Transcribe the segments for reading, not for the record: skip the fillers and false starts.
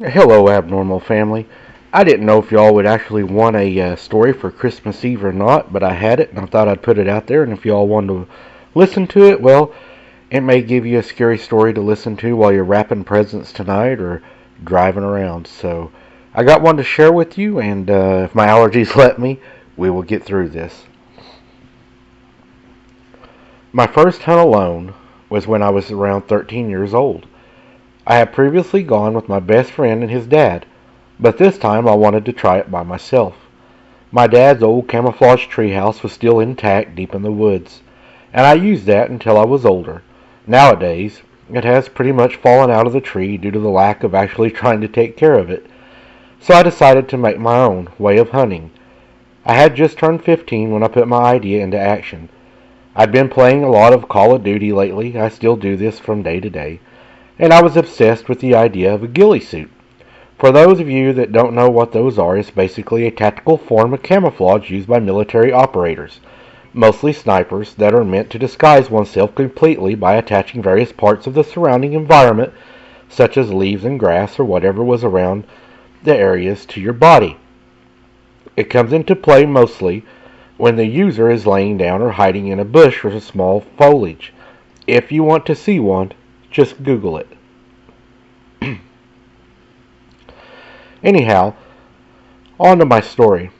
Hello, abnormal family. I didn't know if y'all would actually want a story for Christmas Eve or not, but I had it and I thought I'd put it out there. And if y'all wanted to listen to it, well, it may give you a scary story to listen to while you're wrapping presents tonight or driving around. So I got one to share with you, and if my allergies let me, we will get through this. My first hunt alone was when I was around 13 years old. I had previously gone with my best friend and his dad, but this time I wanted to try it by myself. My dad's old camouflage treehouse was still intact deep in the woods, and I used that until I was older. Nowadays, it has pretty much fallen out of the tree due to the lack of actually trying to take care of it, so I decided to make my own way of hunting. I had just turned 15 when I put my idea into action. I'd been playing a lot of Call of Duty lately. I still do this from day to day, and I was obsessed with the idea of a ghillie suit. For those of you that don't know what those are, it's basically a tactical form of camouflage used by military operators, mostly snipers, that are meant to disguise oneself completely by attaching various parts of the surrounding environment, such as leaves and grass or whatever was around the areas, to your body. It comes into play mostly when the user is laying down or hiding in a bush or small foliage. If you want to see one, just Google it. Anyhow, on to my story.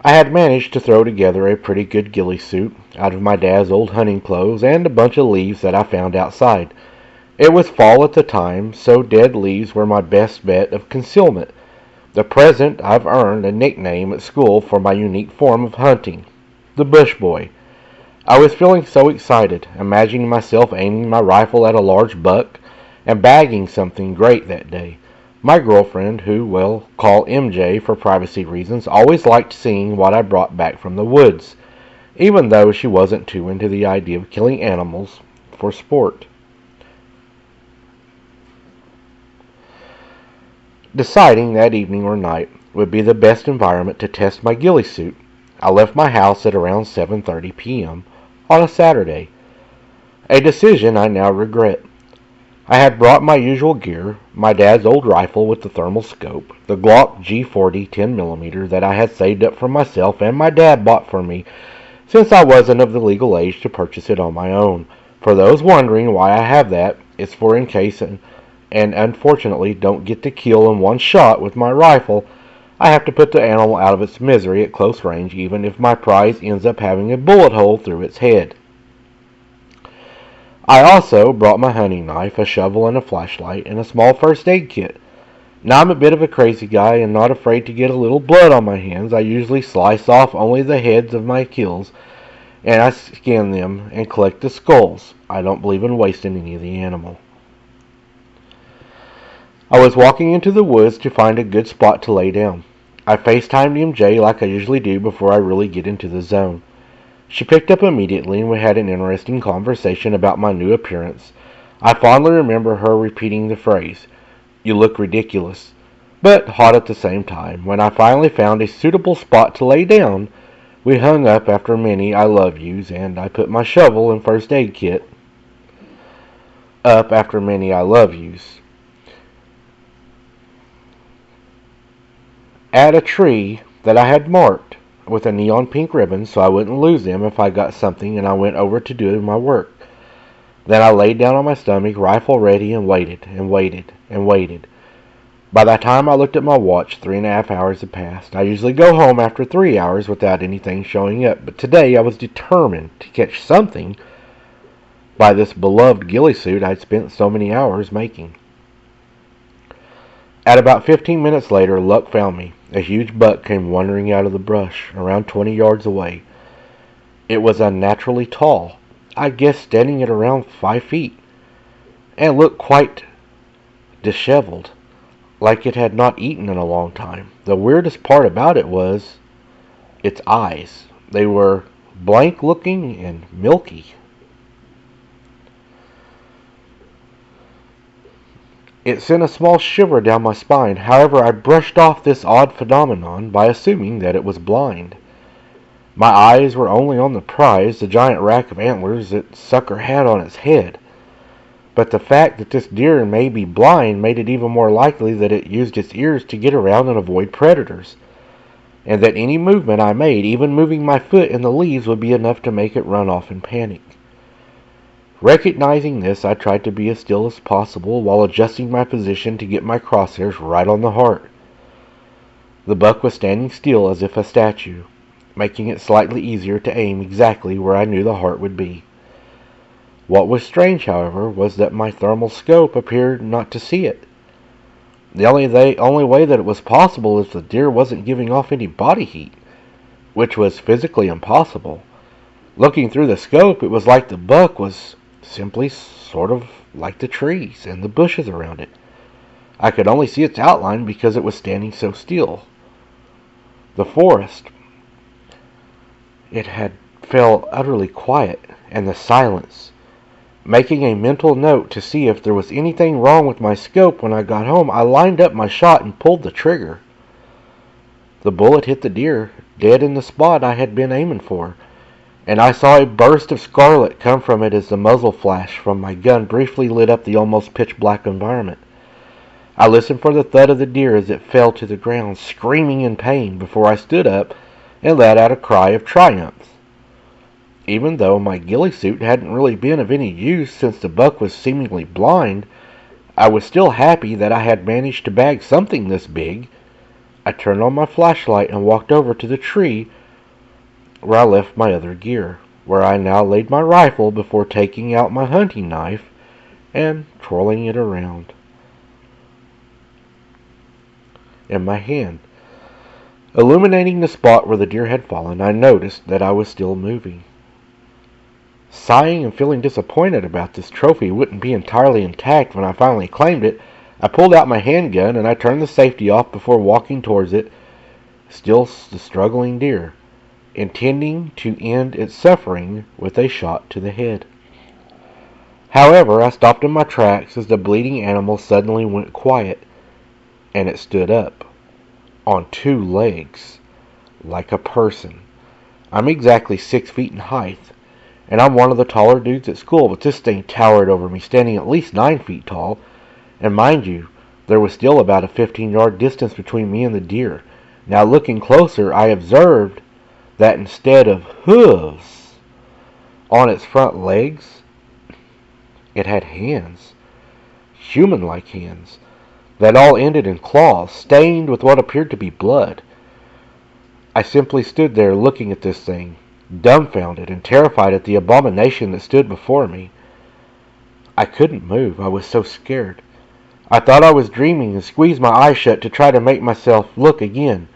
I had managed to throw together a pretty good ghillie suit out of my dad's old hunting clothes and a bunch of leaves that I found outside. It was fall at the time, so dead leaves were my best bet of concealment. The present I've earned a nickname at school for my unique form of hunting, the Bush Boy. I was feeling so excited, imagining myself aiming my rifle at a large buck and bagging something great that day. My girlfriend, who we'll call MJ for privacy reasons, always liked seeing what I brought back from the woods, even though she wasn't too into the idea of killing animals for sport. Deciding that evening or night would be the best environment to test my ghillie suit, I left my house at around 7:30 p.m. on a Saturday, a decision I now regret. I had brought my usual gear, my dad's old rifle with the thermal scope, the Glock G40 10mm that I had saved up for myself and my dad bought for me since I wasn't of the legal age to purchase it on my own. For those wondering why I have that, it's for in case and unfortunately don't get to kill in one shot with my rifle, I have to put the animal out of its misery at close range even if my prize ends up having a bullet hole through its head. I also brought my hunting knife, a shovel and a flashlight, and a small first aid kit. Now I'm a bit of a crazy guy and not afraid to get a little blood on my hands. I usually slice off only the heads of my kills and I skin them and collect the skulls. I don't believe in wasting any of the animal. I was walking into the woods to find a good spot to lay down. I FaceTimed MJ like I usually do before I really get into the zone. She picked up immediately and we had an interesting conversation about my new appearance. I fondly remember her repeating the phrase, "You look ridiculous," but hot at the same time. When I finally found a suitable spot to lay down, we hung up after many I love yous and I put my shovel and first aid kit up after many I love yous at a tree that I had marked with a neon pink ribbon so I wouldn't lose them if I got something, and I went over to do my work. Then I laid down on my stomach, rifle ready, and waited and waited and waited. By the time I looked at my watch, 3.5 hours had passed. I usually go home after 3 hours without anything showing up, but today I was determined to catch something by this beloved ghillie suit I'd spent so many hours making. At about 15 minutes later, luck found me. A huge buck came wandering out of the brush, around 20 yards away. It was unnaturally tall, I guess standing at around 5 feet, and looked quite disheveled, like it had not eaten in a long time. The weirdest part about it was its eyes. They were blank looking and milky. It sent a small shiver down my spine. However, I brushed off this odd phenomenon by assuming that it was blind. My eyes were only on the prize, the giant rack of antlers that sucker had on its head. but the fact that this deer may be blind made it even more likely that it used its ears to get around and avoid predators, and that any movement I made, even moving my foot in the leaves, would be enough to make it run off in panic. Recognizing this, I tried to be as still as possible while adjusting my position to get my crosshairs right on the heart. The buck was standing still as if a statue, making it slightly easier to aim exactly where I knew the heart would be. What was strange, however, was that my thermal scope appeared not to see it. The only way that it was possible is the deer wasn't giving off any body heat, which was physically impossible. Looking through the scope, it was like the buck was simply sort of like the trees and the bushes around it. I could only see its outline because it was standing so still. The forest, it had fell utterly quiet, and the silence. Making a mental note to see if there was anything wrong with my scope when I got home, I lined up my shot and pulled the trigger. The bullet hit the deer, dead in the spot I had been aiming for, and I saw a burst of scarlet come from it as the muzzle flash from my gun briefly lit up the almost pitch-black environment. I listened for the thud of the deer as it fell to the ground, screaming in pain, before I stood up and let out a cry of triumph. Even though my ghillie suit hadn't really been of any use since the buck was seemingly blind, I was still happy that I had managed to bag something this big. I turned on my flashlight and walked over to the tree where I left my other gear, where I now laid my rifle before taking out my hunting knife and twirling it around in my hand. Illuminating the spot where the deer had fallen, I noticed that I was still moving. Sighing and feeling disappointed about this trophy wouldn't be entirely intact when I finally claimed it, I pulled out my handgun and I turned the safety off before walking towards it, still the struggling deer, intending to end its suffering with a shot to the head. However, I stopped in my tracks as the bleeding animal suddenly went quiet, and it stood up, on two legs, like a person. I'm exactly 6 feet in height, and I'm one of the taller dudes at school, but this thing towered over me, standing at least 9 feet tall, and mind you, there was still about a 15-yard distance between me and the deer. Now looking closer, I observed that instead of hooves on its front legs, it had hands, human-like hands, that all ended in claws, stained with what appeared to be blood. I simply stood there looking at this thing, dumbfounded and terrified at the abomination that stood before me. I couldn't move. I was so scared. I thought I was dreaming and squeezed my eyes shut to try to make myself look again.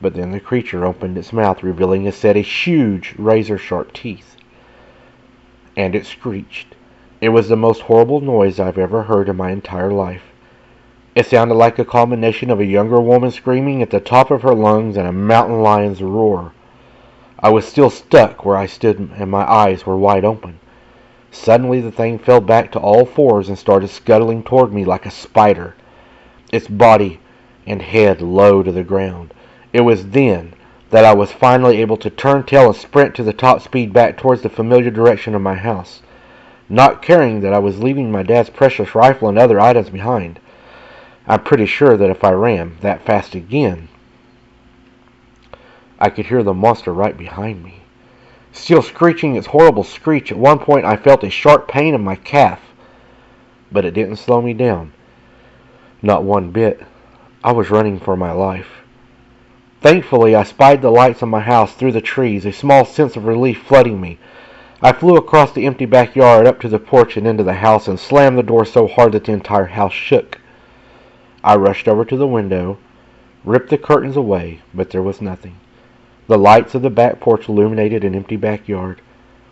But then the creature opened its mouth, revealing a set of huge, razor-sharp teeth. And it screeched. It was the most horrible noise I've ever heard in my entire life. It sounded like a combination of a younger woman screaming at the top of her lungs and a mountain lion's roar. I was still stuck where I stood and my eyes were wide open. Suddenly the thing fell back to all fours and started scuttling toward me like a spider, its body and head low to the ground. It was then that I was finally able to turn tail and sprint to the top speed back towards the familiar direction of my house, not caring that I was leaving my dad's precious rifle and other items behind. I'm pretty sure that if I ran that fast again, I could hear the monster right behind me. Still screeching its horrible screech, at one point I felt a sharp pain in my calf, but it didn't slow me down. Not one bit. I was running for my life. Thankfully, I spied the lights of my house through the trees, a small sense of relief flooding me. I flew across the empty backyard up to the porch and into the house and slammed the door so hard that the entire house shook. I rushed over to the window, ripped the curtains away, but there was nothing. The lights of the back porch illuminated an empty backyard.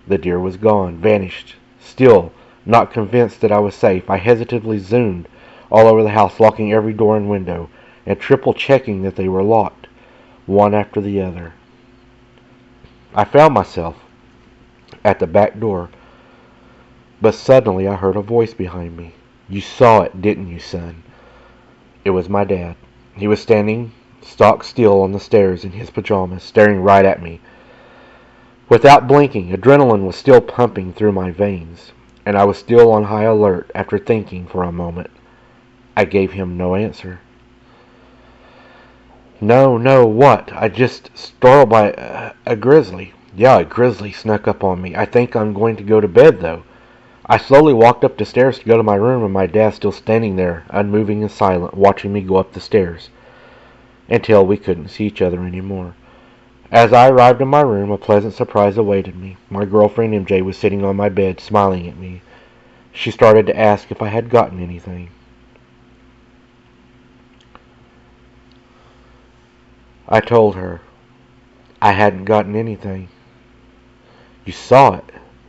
The deer was gone, vanished. Still, not convinced that I was safe, I hesitatively zoomed all over the house, locking every door and window, and triple checking that they were locked, one after the other. I found myself at the back door, but suddenly I heard a voice behind me. "You saw it, didn't you, son?" It was my dad. He was standing stock still on the stairs in his pajamas, staring right at me. Without blinking, adrenaline was still pumping through my veins. and I was still on high alert after thinking for a moment. I gave him no answer. No, no, what? I just startled by a grizzly. Yeah, a grizzly snuck up on me. I think I'm going to go to bed, though. I slowly walked up the stairs to go to my room, and my dad still standing there, unmoving and silent, watching me go up the stairs, until we couldn't see each other anymore. As I arrived in my room, a pleasant surprise awaited me. My girlfriend MJ was sitting on my bed, smiling at me. She started to ask if I had gotten anything. I told her I hadn't gotten anything. You saw it.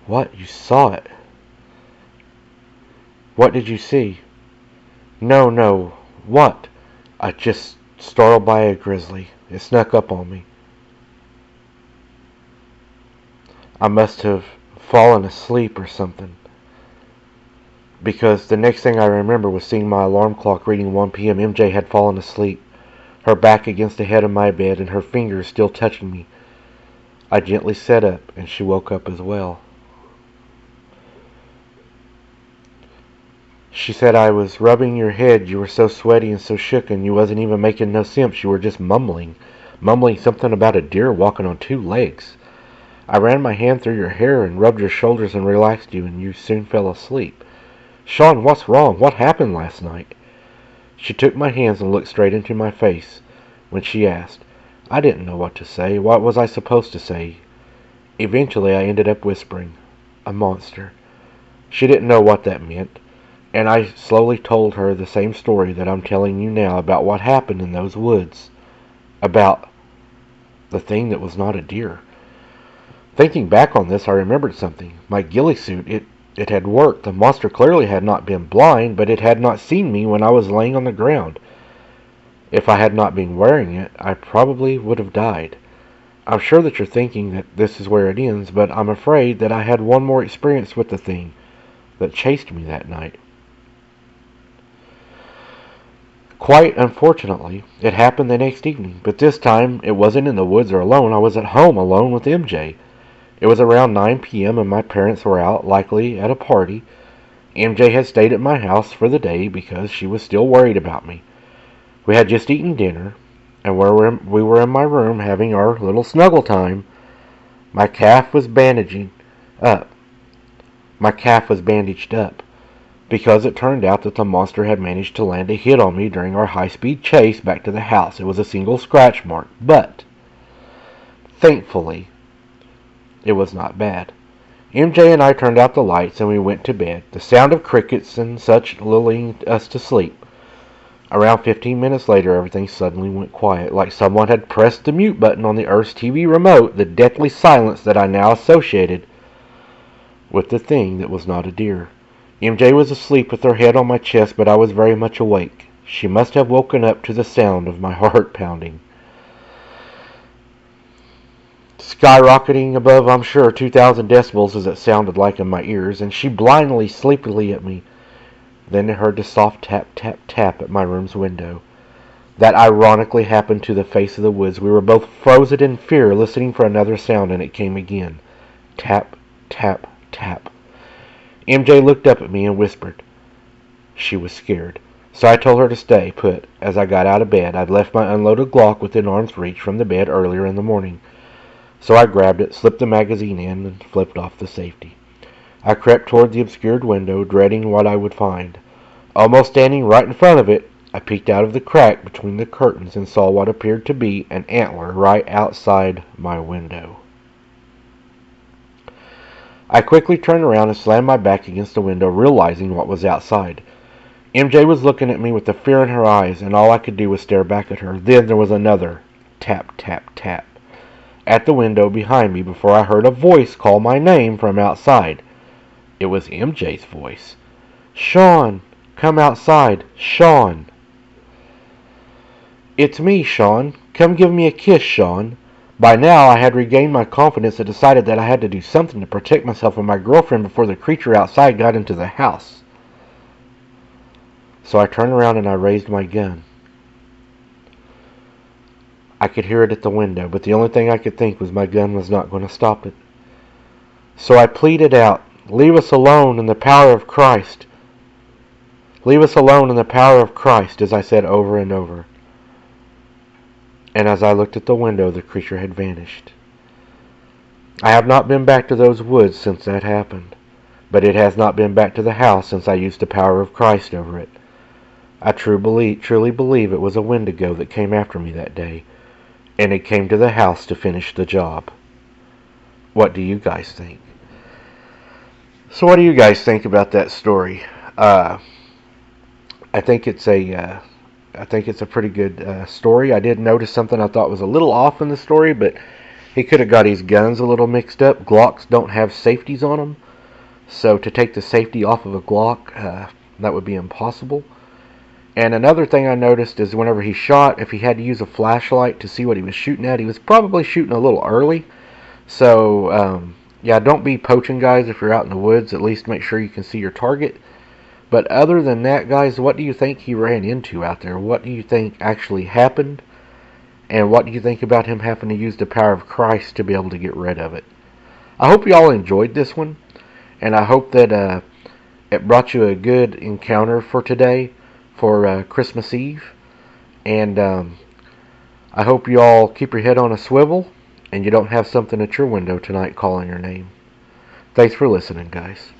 What? You saw it? What did you see? No, no. What? I just startled by a grizzly. It snuck up on me. I must have fallen asleep or something. Because the next thing I remember was seeing my alarm clock reading 1 p.m. MJ had fallen asleep, her back against the head of my bed and her fingers still touching me. I gently sat up, and she woke up as well. She said I was rubbing your head. You were so sweaty and so shooken. You wasn't even making no sense. You were just mumbling something about a deer walking on 2 legs. I ran my hand through your hair and rubbed your shoulders and relaxed you, and you soon fell asleep. Sean, what's wrong? What happened last night? She took my hands and looked straight into my face. When she asked, I didn't know what to say. What was I supposed to say? Eventually, I ended up whispering, a monster. She didn't know what that meant, and I slowly told her the same story that I'm telling you now about what happened in those woods. About the thing that was not a deer. Thinking back on this, I remembered something. My ghillie suit, it had worked. The monster clearly had not been blind, but it had not seen me when I was laying on the ground. If I had not been wearing it, I probably would have died. I'm sure that you're thinking that this is where it ends, but I'm afraid that I had one more experience with the thing that chased me that night. Quite unfortunately, it happened the next evening, but this time it wasn't in the woods or alone. I was at home alone with MJ. It was around 9 p.m. and my parents were out, likely at a party. MJ had stayed at my house for the day because she was still worried about me. We had just eaten dinner, and we were in my room having our little snuggle time. My calf was bandaging up. My calf was bandaged up, because it turned out that the monster had managed to land a hit on me during our high-speed chase back to the house. It was a single scratch mark, but thankfully, it was not bad. MJ and I turned out the lights and we went to bed, the sound of crickets and such lulling us to sleep. Around 15 minutes later, everything suddenly went quiet, like someone had pressed the mute button on the Earth's TV remote, the deathly silence that I now associated with the thing that was not a deer. MJ was asleep with her head on my chest, but I was very much awake. She must have woken up to the sound of my heart pounding. Skyrocketing above, I'm sure, 2,000 decibels as it sounded like in my ears, and she blindly, sleepily at me. Then I heard the soft tap, tap, tap at my room's window. That ironically happened to the face of the woods. We were both frozen in fear, listening for another sound, and it came again. Tap, tap, tap. MJ looked up at me and whispered. She was scared, so I told her to stay put. As I got out of bed, I'd left my unloaded Glock within arm's reach from the bed earlier in the morning. So I grabbed it, slipped the magazine in, and flipped off the safety. I crept toward the obscured window, dreading what I would find. Almost standing right in front of it, I peeked out of the crack between the curtains and saw what appeared to be an antler right outside my window. I quickly turned around and slammed my back against the window, realizing what was outside. MJ was looking at me with the fear in her eyes, and all I could do was stare back at her. Then there was another tap, tap, tap at the window behind me before I heard a voice call my name from outside. It was MJ's voice. Sean, come outside. Sean. It's me, Sean. Come give me a kiss, Sean. By now I had regained my confidence and decided that I had to do something to protect myself and my girlfriend before the creature outside got into the house. So I turned around and I raised my gun. I could hear it at the window, but the only thing I could think was my gun was not going to stop it. So I pleaded out, Leave us alone in the power of Christ. Leave us alone in the power of Christ, as I said over and over. And as I looked at the window, the creature had vanished. I have not been back to those woods since that happened, but it has not been back to the house since I used the power of Christ over it. I truly believe it was a Wendigo that came after me that day, and it came to the house to finish the job. What do you guys think? So what do you guys think about that story? I think it's a pretty good story. I did notice something I thought was a little off in the story, but he could have got his guns a little mixed up. Glocks don't have safeties on them, so to take the safety off of a Glock, that would be impossible. And another thing I noticed is whenever he shot, if he had to use a flashlight to see what he was shooting at, he was probably shooting a little early. So, yeah, don't be poaching, guys, if you're out in the woods. At least make sure you can see your target. But other than that, guys, what do you think he ran into out there? What do you think actually happened? And what do you think about him having to use the power of Christ to be able to get rid of it? I hope you all enjoyed this one, and I hope that it brought you a good encounter for today, for Christmas Eve. And I hope you all keep your head on a swivel, and you don't have something at your window tonight calling your name. Thanks for listening, guys.